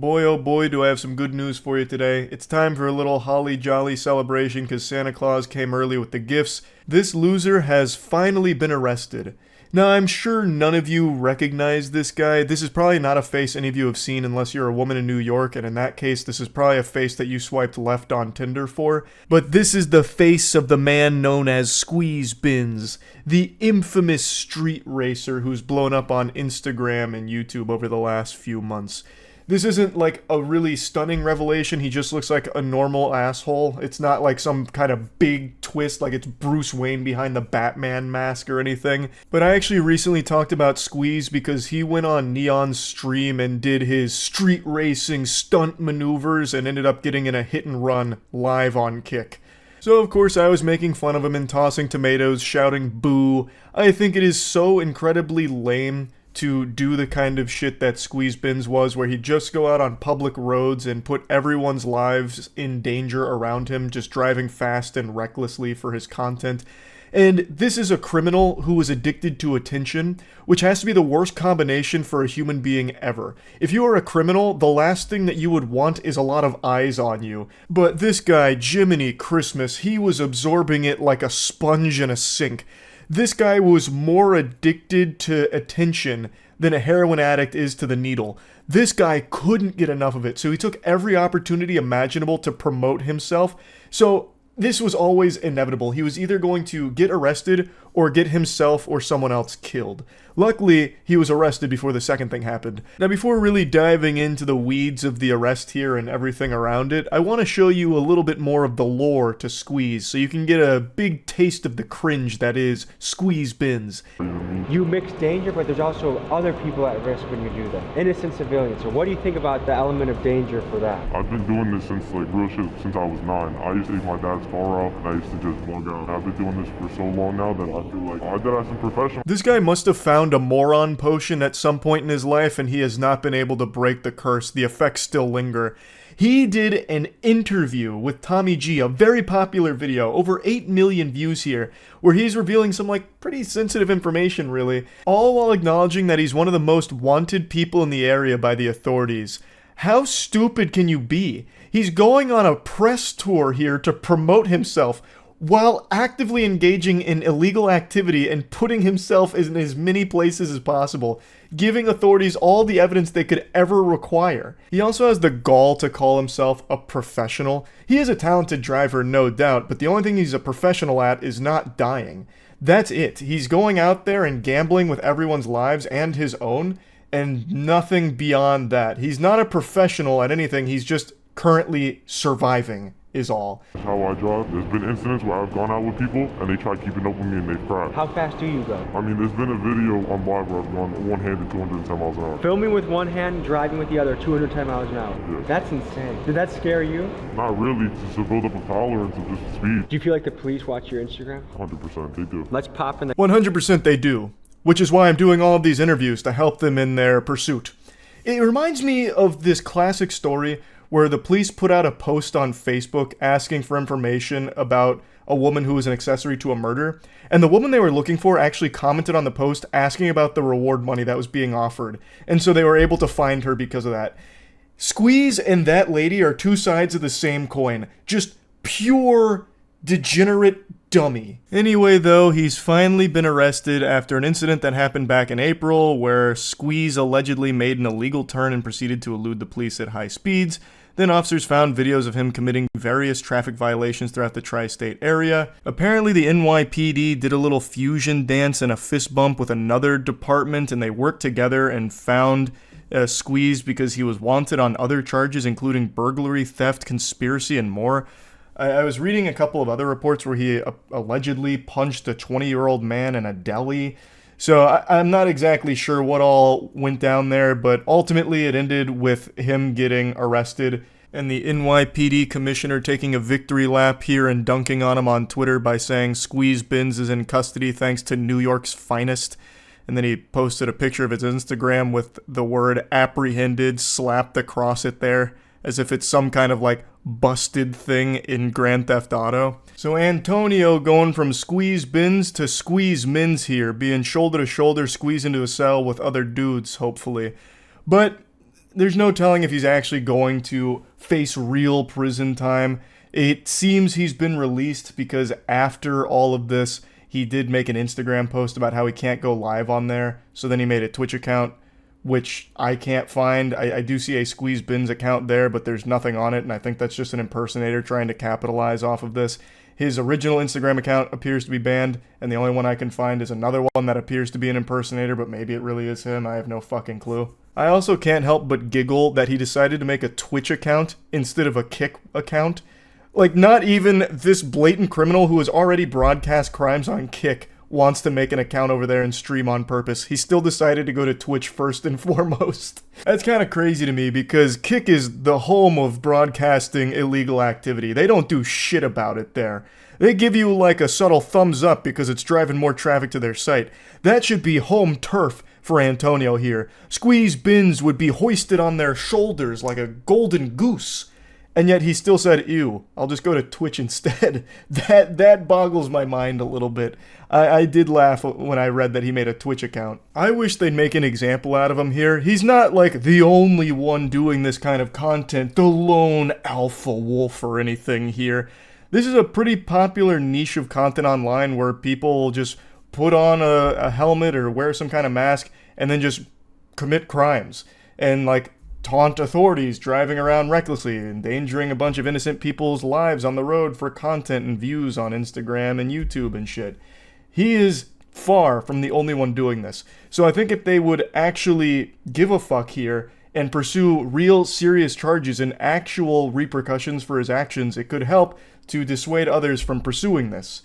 Boy oh boy do I have some good news for you today. It's time for a little holly jolly celebration because Santa Claus came early with the gifts. This loser has finally been arrested. Now I'm sure none of you recognize this guy. This is probably not a face any of you have seen unless you're a woman in New York, and in that case this is probably a face that you swiped left on Tinder for. But this is the face of the man known as Squeeze Benz, the infamous street racer who's blown up on Instagram and YouTube over the last few months. This isn't like a really stunning revelation, he just looks like a normal asshole. It's not like some kind of big twist like it's Bruce Wayne behind the Batman mask or anything. But I actually recently talked about Squeeze because he went on Neon's stream and did his street racing stunt maneuvers and ended up getting in a hit and run live on Kick. So of course I was making fun of him and tossing tomatoes, shouting boo. I think it is so incredibly lame to do the kind of shit that Squeeze Benz was, where he'd just go out on public roads and put everyone's lives in danger around him, just driving fast and recklessly for his content. And this is a criminal who is addicted to attention, which has to be the worst combination for a human being ever. If you are a criminal, the last thing that you would want is a lot of eyes on you. But this guy, Jiminy Christmas, he was absorbing it like a sponge in a sink. This guy was more addicted to attention than a heroin addict is to the needle. This guy couldn't get enough of it, so he took every opportunity imaginable to promote himself. So this was always inevitable. He was either going to get arrested or get himself or someone else killed. Luckily, he was arrested before the second thing happened. Now, before really diving into the weeds of the arrest here and everything around it, I want to show you a little bit more of the lore to Squeeze, so you can get a big taste of the cringe that is Squeeze Benz. You mix danger, but there's also other people at risk when you do that. Innocent civilians. So what do you think about the element of danger for that? I've been doing this since real shit since I was 9. I used to take my dad's car out and I used to just bug out. I've been doing this for so long now that I feel like I did some professional. This guy must have found a moron potion at some point in his life and he has not been able to break the curse. The effects still linger. He did an interview with Tommy G, a very popular video, over 8 million views here, where he's revealing some pretty sensitive information really, all while acknowledging that he's one of the most wanted people in the area by the authorities. How stupid can you be? He's going on a press tour here to promote himself while actively engaging in illegal activity and putting himself in as many places as possible, giving authorities all the evidence they could ever require. He also has the gall to call himself a professional. He is a talented driver, no doubt, but the only thing he's a professional at is not dying. That's it. He's going out there and gambling with everyone's lives and his own, and nothing beyond that. He's not a professional at anything, he's just currently surviving. Is all. That's how I drive. There's been incidents where I've gone out with people and they try keeping up with me and they've crashed. How fast do you go? I mean, there's been a video on live where I've gone one-handed 210 miles an hour. Filming with one hand, driving with the other, 210 miles an hour. Yeah. That's insane. Did that scare you? Not really, just to build up a tolerance of just speed. Do you feel like the police watch your Instagram? 100%, they do. Let's pop in the 100% they do, which is why I'm doing all of these interviews to help them in their pursuit. It reminds me of this classic story where the police put out a post on Facebook asking for information about a woman who was an accessory to a murder, and the woman they were looking for actually commented on the post asking about the reward money that was being offered, and so they were able to find her because of that. Squeeze and that lady are two sides of the same coin, just pure degenerate dummy. Anyway though, he's finally been arrested after an incident that happened back in April where Squeeze allegedly made an illegal turn and proceeded to elude the police at high speeds. Then officers found videos of him committing various traffic violations throughout the tri-state area. Apparently the NYPD did a little fusion dance and a fist bump with another department, and they worked together and found Squeeze because he was wanted on other charges including burglary, theft, conspiracy, and more. I was reading a couple of other reports where he allegedly punched a 20-year-old man in a deli. So I'm not exactly sure what all went down there, but ultimately it ended with him getting arrested and the NYPD commissioner taking a victory lap here and dunking on him on Twitter by saying Squeeze Benz is in custody thanks to New York's finest. And then he posted a picture of his Instagram with the word apprehended slapped across it there, as if it's some kind of busted thing in Grand Theft Auto. So Antonio going from Squeeze Benz to Squeeze Men's here, being shoulder to shoulder squeezed into a cell with other dudes, hopefully. But there's no telling if he's actually going to face real prison time. It seems he's been released because after all of this, he did make an Instagram post about how he can't go live on there. So then he made a Twitch account, which I can't find. I do see a Squeeze Benz account there, but there's nothing on it, and I think that's just an impersonator trying to capitalize off of this. His original Instagram account appears to be banned, and the only one I can find is another one that appears to be an impersonator, but maybe it really is him. I have no fucking clue. I also can't help but giggle that he decided to make a Twitch account instead of a Kick account. Like, not even this blatant criminal who has already broadcast crimes on Kick wants to make an account over there and stream on purpose. He still decided to go to Twitch first and foremost. That's kind of crazy to me because Kick is the home of broadcasting illegal activity. They don't do shit about it there. They give you like a subtle thumbs up because it's driving more traffic to their site. That should be home turf for Antonio here. Squeeze Benz would be hoisted on their shoulders like a golden goose. And yet he still said, ew, I'll just go to Twitch instead. That boggles my mind a little bit. I did laugh when I read that he made a Twitch account. I wish they'd make an example out of him here. He's not like the only one doing this kind of content, the lone alpha wolf or anything here. This is a pretty popular niche of content online where people just put on a helmet or wear some kind of mask and then just commit crimes. And like, taunt authorities driving around recklessly, endangering a bunch of innocent people's lives on the road for content and views on Instagram and YouTube and shit. He is far from the only one doing this. So I think if they would actually give a fuck here and pursue real serious charges and actual repercussions for his actions, it could help to dissuade others from pursuing this.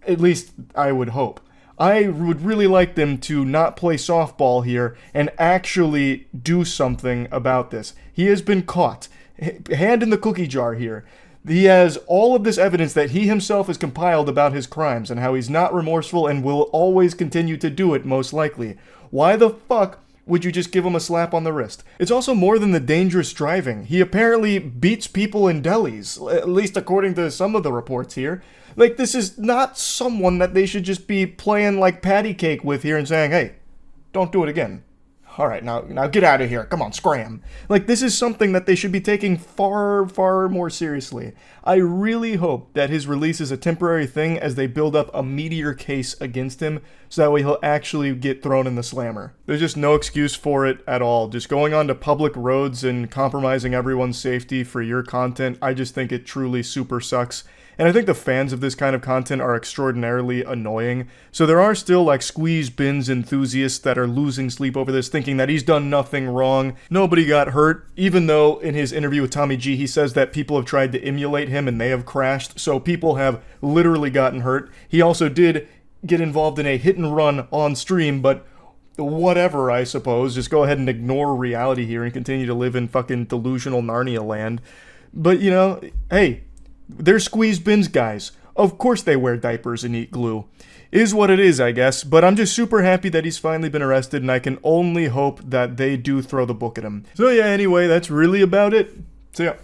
At least I would hope. I would really like them to not play softball here and actually do something about this. He has been caught. Hand in the cookie jar here. He has all of this evidence that he himself has compiled about his crimes and how he's not remorseful and will always continue to do it, most likely. Why the fuck would you just give him a slap on the wrist? It's also more than the dangerous driving. He apparently beats people in delis, at least according to some of the reports here. Like, this is not someone that they should just be playing like patty cake with here and saying, hey, don't do it again. All right, now get out of here. Come on, scram. Like, this is something that they should be taking far, far more seriously. I really hope that his release is a temporary thing as they build up a meteor case against him, so that way he'll actually get thrown in the slammer. There's just no excuse for it at all. Just going onto public roads and compromising everyone's safety for your content, I just think it truly super sucks. And I think the fans of this kind of content are extraordinarily annoying. So there are still like Squeeze Benz enthusiasts that are losing sleep over this, thinking that he's done nothing wrong. Nobody got hurt, even though in his interview with Tommy G, he says that people have tried to emulate him and they have crashed. So people have literally gotten hurt. He also did get involved in a hit and run on stream, but whatever, I suppose. Just go ahead and ignore reality here and continue to live in fucking delusional Narnia land. But, you know, hey, they're Squeeze Benz guys. Of course they wear diapers and eat glue. Is what it is, I guess. But I'm just super happy that he's finally been arrested, and I can only hope that they do throw the book at him. So yeah, anyway, that's really about it. So yeah.